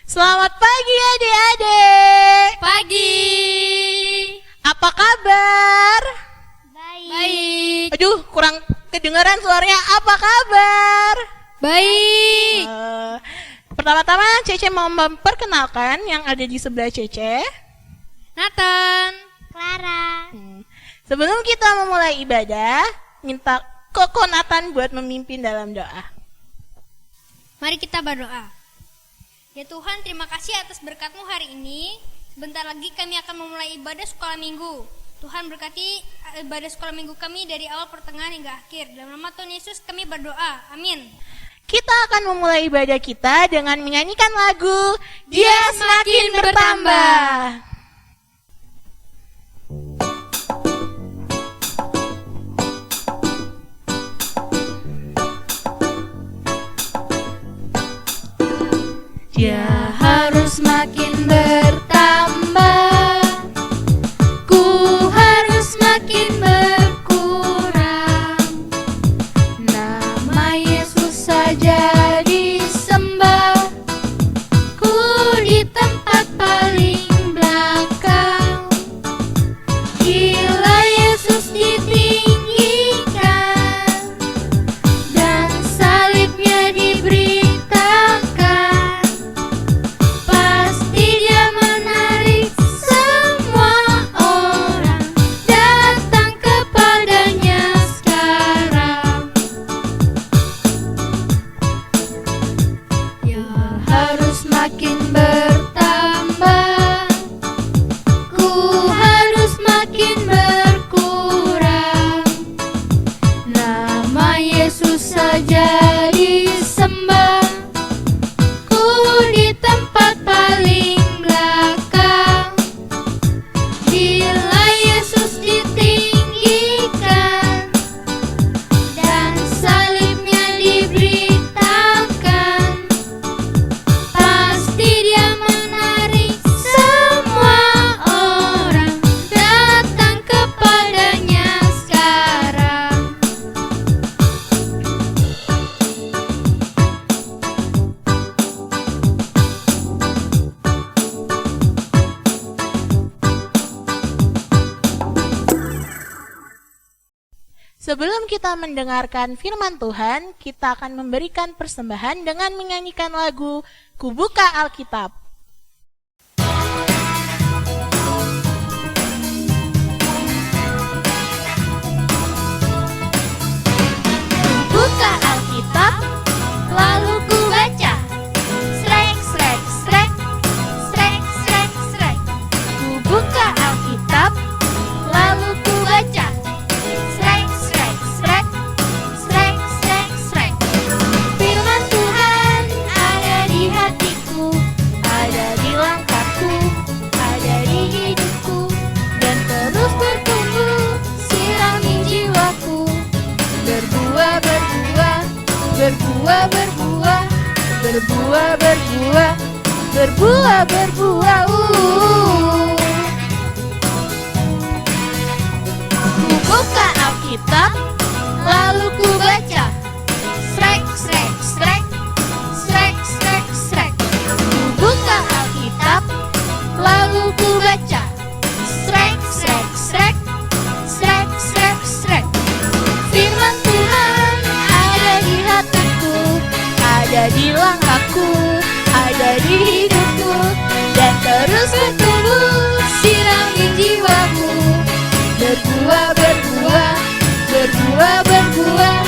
Selamat pagi adik-adik. Pagi. Apa kabar? Baik. Aduh, kurang kedengaran suaranya. Apa kabar? Baik. Pertama-tama Cece mau memperkenalkan yang ada di sebelah Cece. Nathan. Clara. Sebelum kita memulai ibadah, minta Koko Nathan buat memimpin dalam doa. Mari kita berdoa. Ya Tuhan, terima kasih atas berkat-Mu hari ini. Sebentar lagi kami akan memulai ibadah sekolah minggu. Tuhan berkati ibadah sekolah minggu kami dari awal pertengahan hingga akhir. Dalam nama Tuhan Yesus kami berdoa. Amin. Kita akan memulai ibadah kita dengan menyanyikan lagu Dia Semakin Bertambah. Dia harus makin bertambah, ku harus makin berkurang. Nama Yesus saja disembah, ku di tempat paling belakang. Bila Yesus ditinggikan dan salibnya diberitakan, makin bertambah, ku harus makin berkurang. Nama Yesus saja disembah, ku di tempat paling belakang. Bila Yesus ditinggikan dan salibnya diberitakan, dia menarik semua orang datang kepadanya sekarang. Sebelum kita mendengarkan firman Tuhan, kita akan memberikan persembahan dengan menyanyikan lagu Kubuka Alkitab. Buka Alkitab, lalu ku baca. Srek, srek, srek, srek, srek, srek. Ku buka Alkitab, lalu ku baca. Srek, srek, srek, srek, srek, srek. Firman Tuhan ada di hatiku, ada di langkahku, ada di hidupku, dan terus bertumbuh, sirami jiwaku. Berbuah, berbuah, berbuah, berbuah, berbuah, berbuah, berbuah, berbuah. Ku buka Alkitab, lalu ku baca. Srek, srek, srek, srek, srek, srek. Ku buka Alkitab, lalu ku baca. Srek, srek, srek, srek, srek, srek. Firman Tuhan ada di hatiku, ada di langkahku, ada di hidupku, dan terus bertumbuh, sirami jiwaku. Berbuah, berbuah, berbuah, berbuah,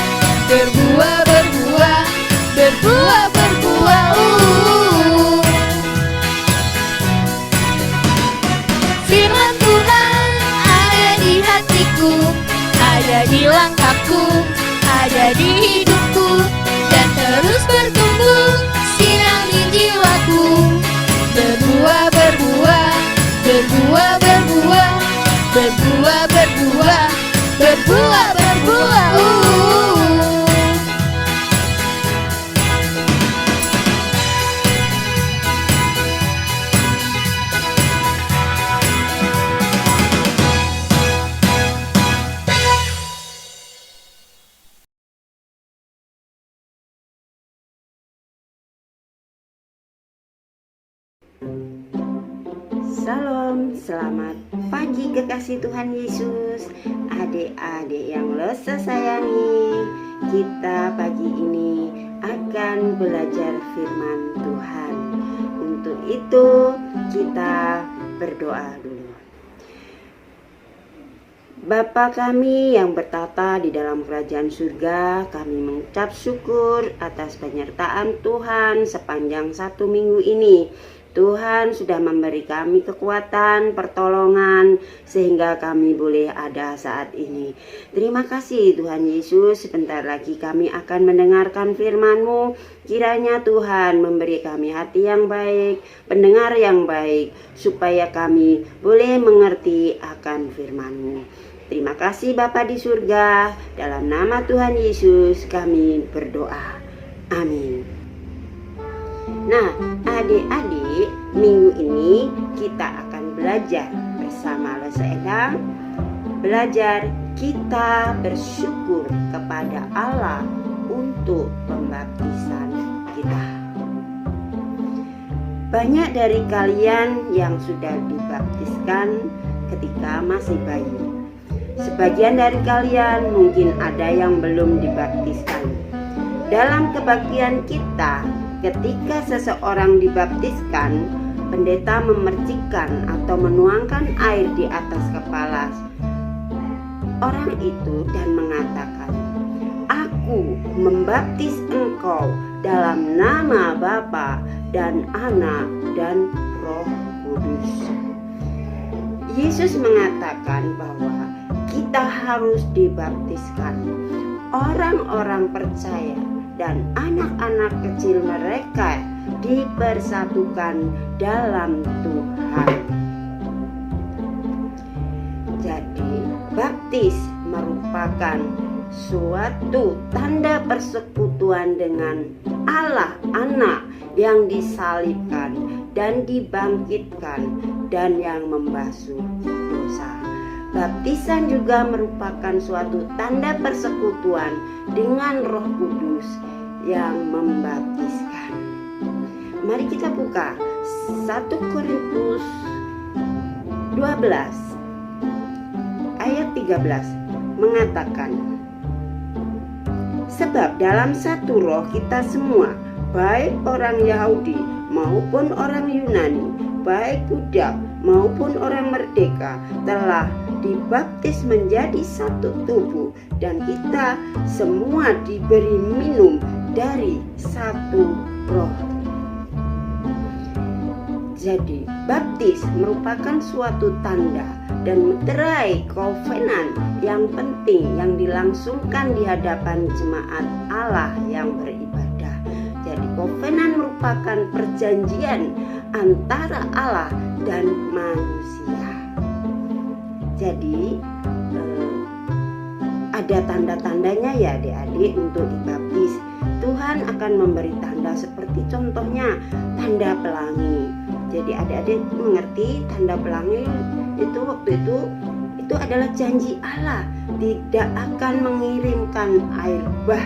Shalom, selamat pagi kekasih Tuhan Yesus. Adik-adik yang saya sayangi, kita pagi ini akan belajar firman Tuhan. Untuk itu kita berdoa dulu. Bapa kami yang bertata di dalam kerajaan surga, kami mengucap syukur atas penyertaan Tuhan sepanjang 1 minggu ini. Tuhan sudah memberi kami kekuatan, pertolongan, sehingga kami boleh ada saat ini. Terima kasih Tuhan Yesus, sebentar lagi kami akan mendengarkan firman-Mu. Kiranya Tuhan memberi kami hati yang baik, pendengar yang baik, supaya kami boleh mengerti akan firman-Mu. Terima kasih Bapa di surga, dalam nama Tuhan Yesus kami berdoa. Amin. Nah, adik-adik, minggu ini kita akan belajar bersama Lesa Endang, belajar kita bersyukur kepada Allah untuk pembaptisan kita. Banyak dari kalian yang sudah dibaptiskan ketika masih bayi. Sebagian dari kalian mungkin ada yang belum dibaptiskan. Dalam kebaktian kita, ketika seseorang dibaptiskan, pendeta memercikkan atau menuangkan air di atas kepala orang itu dan mengatakan, "Aku membaptis engkau dalam nama Bapa dan Anak dan Roh Kudus." Yesus mengatakan bahwa kita harus dibaptiskan. Orang-orang percaya dan anak-anak kecil mereka dipersatukan dalam Tuhan. Jadi, baptis merupakan suatu tanda persekutuan dengan Allah Anak yang disalibkan dan dibangkitkan dan yang membasuh dosa. Baptisan juga merupakan suatu tanda persekutuan dengan Roh Kudus yang membaptiskan. Mari kita buka 1 Korintus 12 ayat 13 mengatakan, "Sebab dalam satu roh kita semua, baik orang Yahudi maupun orang Yunani, baik budak maupun orang merdeka, telah dibaptis menjadi satu tubuh, dan kita semua diberi minum dari satu roh." Jadi, baptis merupakan suatu tanda dan meterai kovenan yang penting yang dilangsungkan di hadapan jemaat Allah yang beribadah. Jadi, kovenan merupakan perjanjian antara Allah dan manusia. Jadi ada tanda-tandanya ya adik-adik untuk dibaptis. Tuhan akan memberi tanda seperti contohnya tanda pelangi. Jadi adik-adik mengerti tanda pelangi itu waktu itu adalah janji Allah tidak akan mengirimkan air bah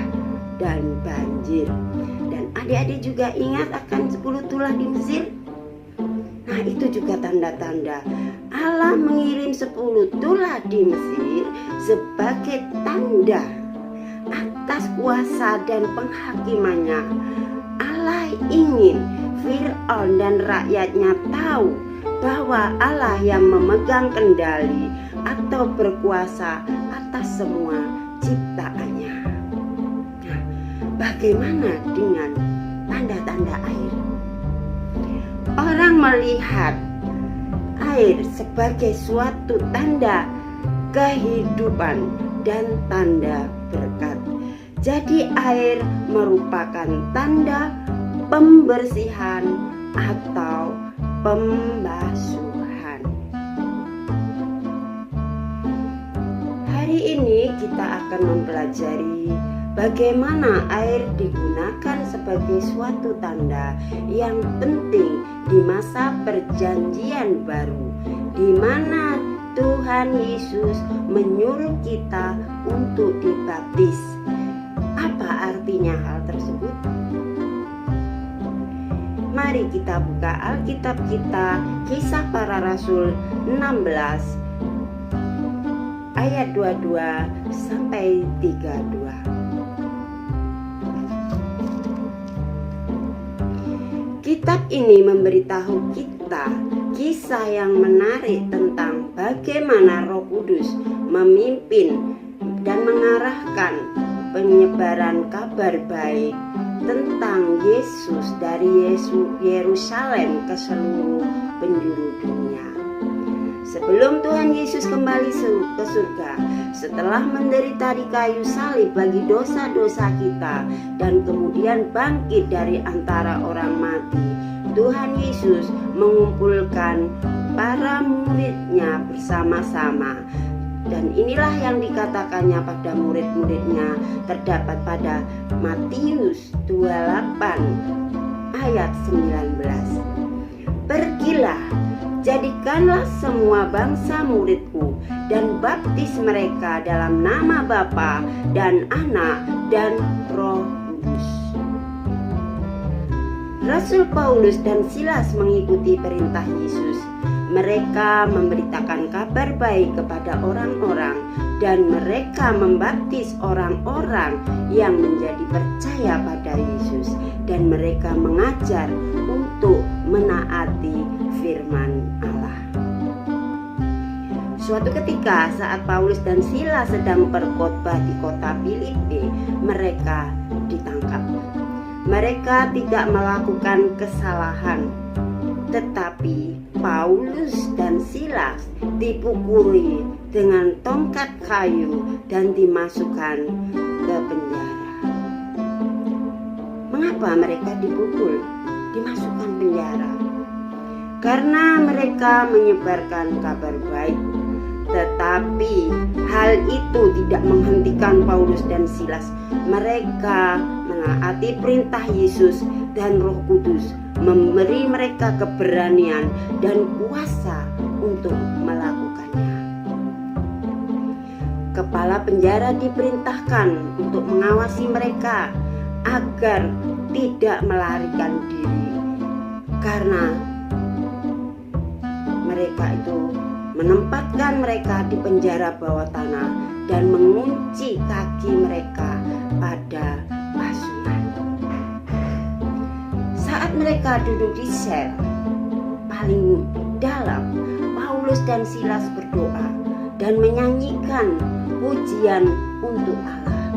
dan banjir. Dan adik-adik juga ingat akan 10 tulah di Mesir. Nah, itu juga tanda-tanda Allah mengirim 10 tulah di Mesir sebagai tanda atas kuasa dan penghakimannya. Allah ingin Fir'aun dan rakyatnya tahu bahwa Allah yang memegang kendali atau berkuasa atas semua ciptaannya. Nah, bagaimana dengan tanda-tanda air? Orang melihat air sebagai suatu tanda kehidupan dan tanda berkat. Jadi air merupakan tanda pembersihan atau pembasuhan. Hari ini kita akan mempelajari bagaimana air digunakan sebagai suatu tanda yang penting di masa perjanjian baru, di mana Tuhan Yesus menyuruh kita untuk dibaptis. Apa artinya hal tersebut? Mari Mari kita buka Alkitab kita, Kisah Para Rasul 16 ayat 22 sampai 32. Kitab ini memberitahu kita kisah yang menarik tentang bagaimana Roh Kudus memimpin dan mengarahkan penyebaran kabar baik tentang Yesus dari Yerusalem ke seluruh penjuru dunia. Sebelum Tuhan Yesus kembali ke surga, setelah menderita di kayu salib bagi dosa-dosa kita dan kemudian bangkit dari antara orang mati, Tuhan Yesus mengumpulkan para muridnya bersama-sama. Dan inilah yang dikatakannya pada murid-muridnya terdapat pada Matius 28 ayat 19. Pergilah, jadikanlah semua bangsa muridku dan baptis mereka dalam nama Bapa dan Anak dan Roh Kudus. Rasul Paulus dan Silas mengikuti perintah Yesus. Mereka memberitakan kabar baik kepada orang-orang dan mereka membaptis orang-orang yang menjadi percaya pada Yesus, dan mereka mengajar untuk menaati firman Allah. Suatu ketika saat Paulus dan Silas sedang berkhotbah di kota Filipi, mereka ditangkap. Mereka tidak melakukan kesalahan, tetapi Paulus dan Silas dipukuli dengan tongkat kayu dan dimasukkan ke penjara. Mengapa mereka dipukul, dimasukkan penjara? Karena mereka menyebarkan kabar baik. Tetapi hal itu tidak menghentikan Paulus dan Silas. Mereka menaati perintah Yesus dan Roh Kudus memberi mereka keberanian dan kuasa untuk melakukannya. Kepala penjara diperintahkan untuk mengawasi mereka agar tidak melarikan diri, karena mereka itu menempatkan mereka di penjara bawah tanah dan mengunci kaki mereka pada pasungan. Saat mereka duduk di sel paling dalam, Paulus dan Silas berdoa dan menyanyikan pujian untuk Allah.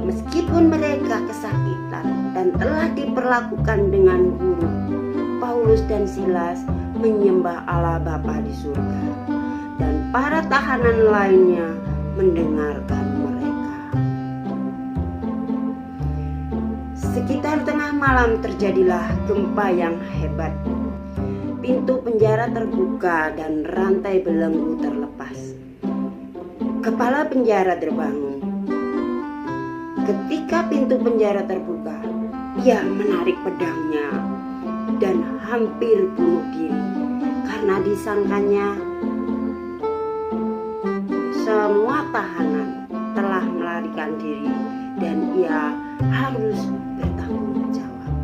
Meskipun mereka kesakitan dan telah diperlakukan dengan buruk, Paulus dan Silas menyembah Allah Bapa di surga, dan para tahanan lainnya mendengarkan mereka. Sekitar tengah malam terjadilah gempa yang hebat. Pintu penjara terbuka dan rantai belenggu terlepas. Kepala penjara terbangun. Ketika pintu penjara terbuka, ia menarik pedangnya dan hampir bunuh diri karena disangkanya semua tahanan telah melarikan diri dan ia harus bertanggung jawab.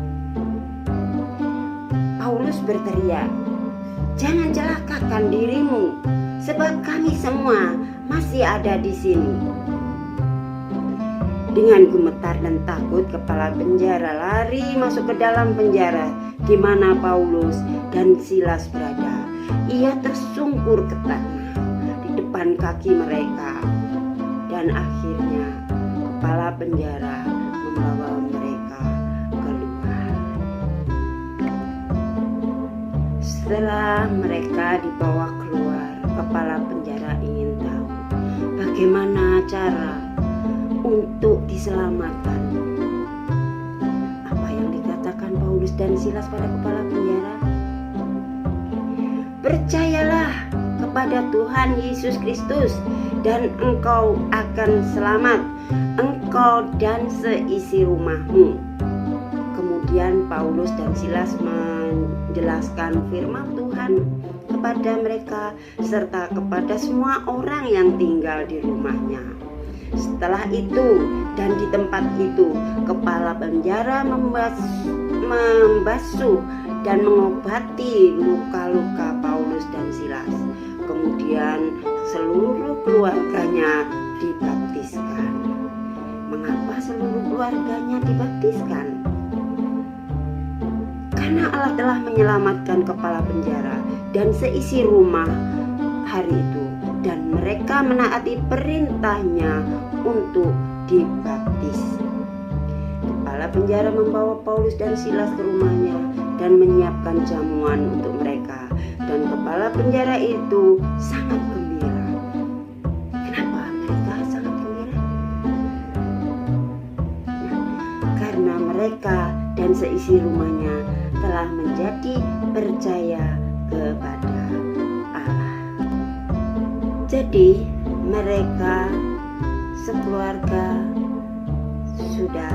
Paulus berteriak, "Jangan celakakan dirimu, sebab kami semua masih ada di sini." Dengan gemetar dan takut, kepala penjara lari masuk ke dalam penjara di mana Paulus dan Silas berada. Ia tersungkur ke tanah di depan kaki mereka, dan akhirnya kepala penjara membawa mereka keluar. Setelah mereka dibawa keluar, kepala penjara ingin tahu bagaimana cara untuk diselamatkan. Apa yang dikatakan Paulus dan Silas pada kepala penjara? Percayalah kepada Tuhan Yesus Kristus dan engkau akan selamat, engkau dan seisi rumahmu. Kemudian Paulus dan Silas menjelaskan firman Tuhan kepada mereka serta kepada semua orang yang tinggal di rumahnya. Setelah itu dan di tempat itu, kepala penjara membasuh dan mengobati luka-luka Paulus dan Silas. Kemudian seluruh keluarganya dibaptiskan. Mengapa seluruh keluarganya dibaptiskan? Karena Allah telah menyelamatkan kepala penjara dan seisi rumah hari itu, dan mereka menaati perintahnya untuk dibaptis. Kepala penjara membawa Paulus dan Silas ke rumahnya dan menyiapkan jamuan untuk mereka, dan kepala penjara itu sangat gembira. Kenapa mereka sangat gembira? Karena mereka dan seisi rumahnya telah menjadi percaya kepada Allah. Jadi mereka sekeluarga sudah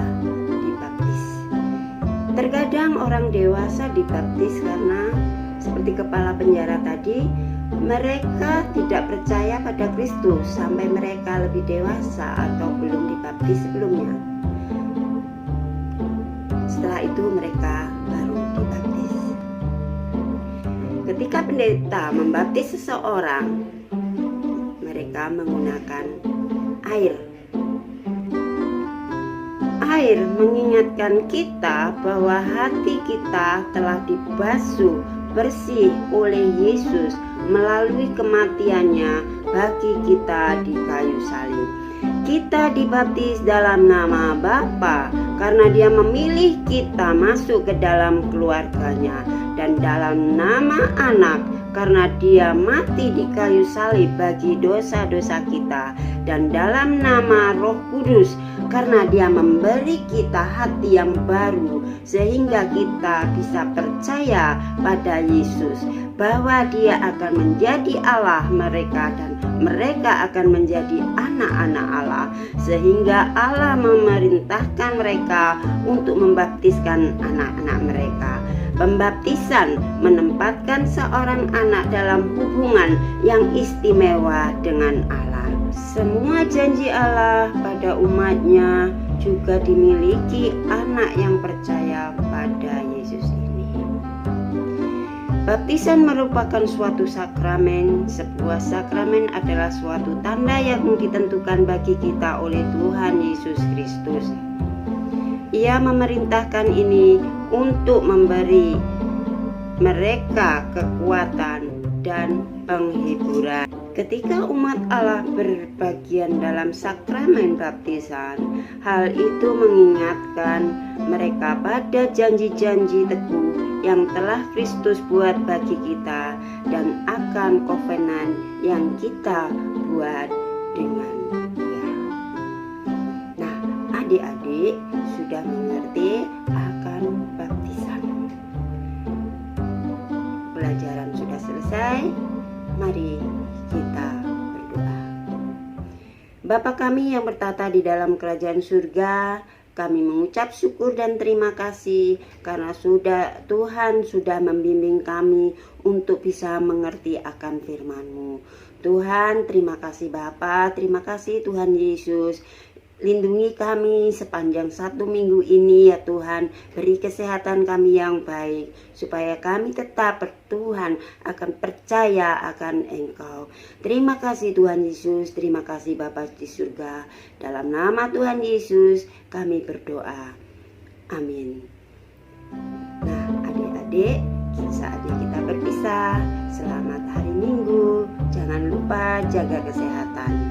dibaptis. Terkadang orang dewasa dibaptis karena seperti kepala penjara tadi, mereka tidak percaya pada Kristus sampai mereka lebih dewasa atau belum dibaptis sebelumnya. Setelah itu mereka baru dibaptis. Ketika pendeta membaptis seseorang, mereka menggunakan air. Air mengingatkan kita bahwa hati kita telah dibasuh bersih oleh Yesus melalui kematiannya bagi kita di kayu salib. Kita dibaptis dalam nama Bapa karena Dia memilih kita masuk ke dalam keluarganya, dan dalam nama Anak karena Dia mati di kayu salib bagi dosa-dosa kita, dan dalam nama Roh Kudus karena Dia memberi kita hati yang baru sehingga kita bisa percaya pada Yesus bahwa Dia akan menjadi Allah mereka dan mereka akan menjadi anak-anak Allah, sehingga Allah memerintahkan mereka untuk membaptiskan anak-anak mereka. Pembaptisan menempatkan seorang anak dalam hubungan yang istimewa dengan Allah. Semua janji Allah pada umatnya juga dimiliki anak yang percaya pada Yesus ini. Baptisan merupakan suatu sakramen. Sebuah sakramen adalah suatu tanda yang ditentukan bagi kita oleh Tuhan Yesus Kristus. Ia memerintahkan ini untuk memberi mereka kekuatan dan penghiburan. Ketika umat Allah berbagian dalam sakramen baptisan, hal itu mengingatkan mereka pada janji-janji teguh yang telah Kristus buat bagi kita dan akan kovenan yang kita buat dengan Dia. Nah, adik-adik sudah mengerti akan baptisan. Pelajaran sudah selesai. Mari kita berdoa. Bapa kami yang bertata di dalam kerajaan surga, kami mengucap syukur dan terima kasih karena Tuhan sudah membimbing kami untuk bisa mengerti akan firman-Mu. Tuhan, terima kasih Bapa, terima kasih Tuhan Yesus. Lindungi kami sepanjang 1 minggu ini ya Tuhan. Beri kesehatan kami yang baik supaya kami tetap Tuhan akan percaya akan Engkau. Terima kasih Tuhan Yesus. Terima kasih Bapa di surga. Dalam nama Tuhan Yesus kami berdoa. Amin. Nah adik-adik, saatnya kita berpisah. Selamat hari Minggu. Jangan lupa jaga kesehatan.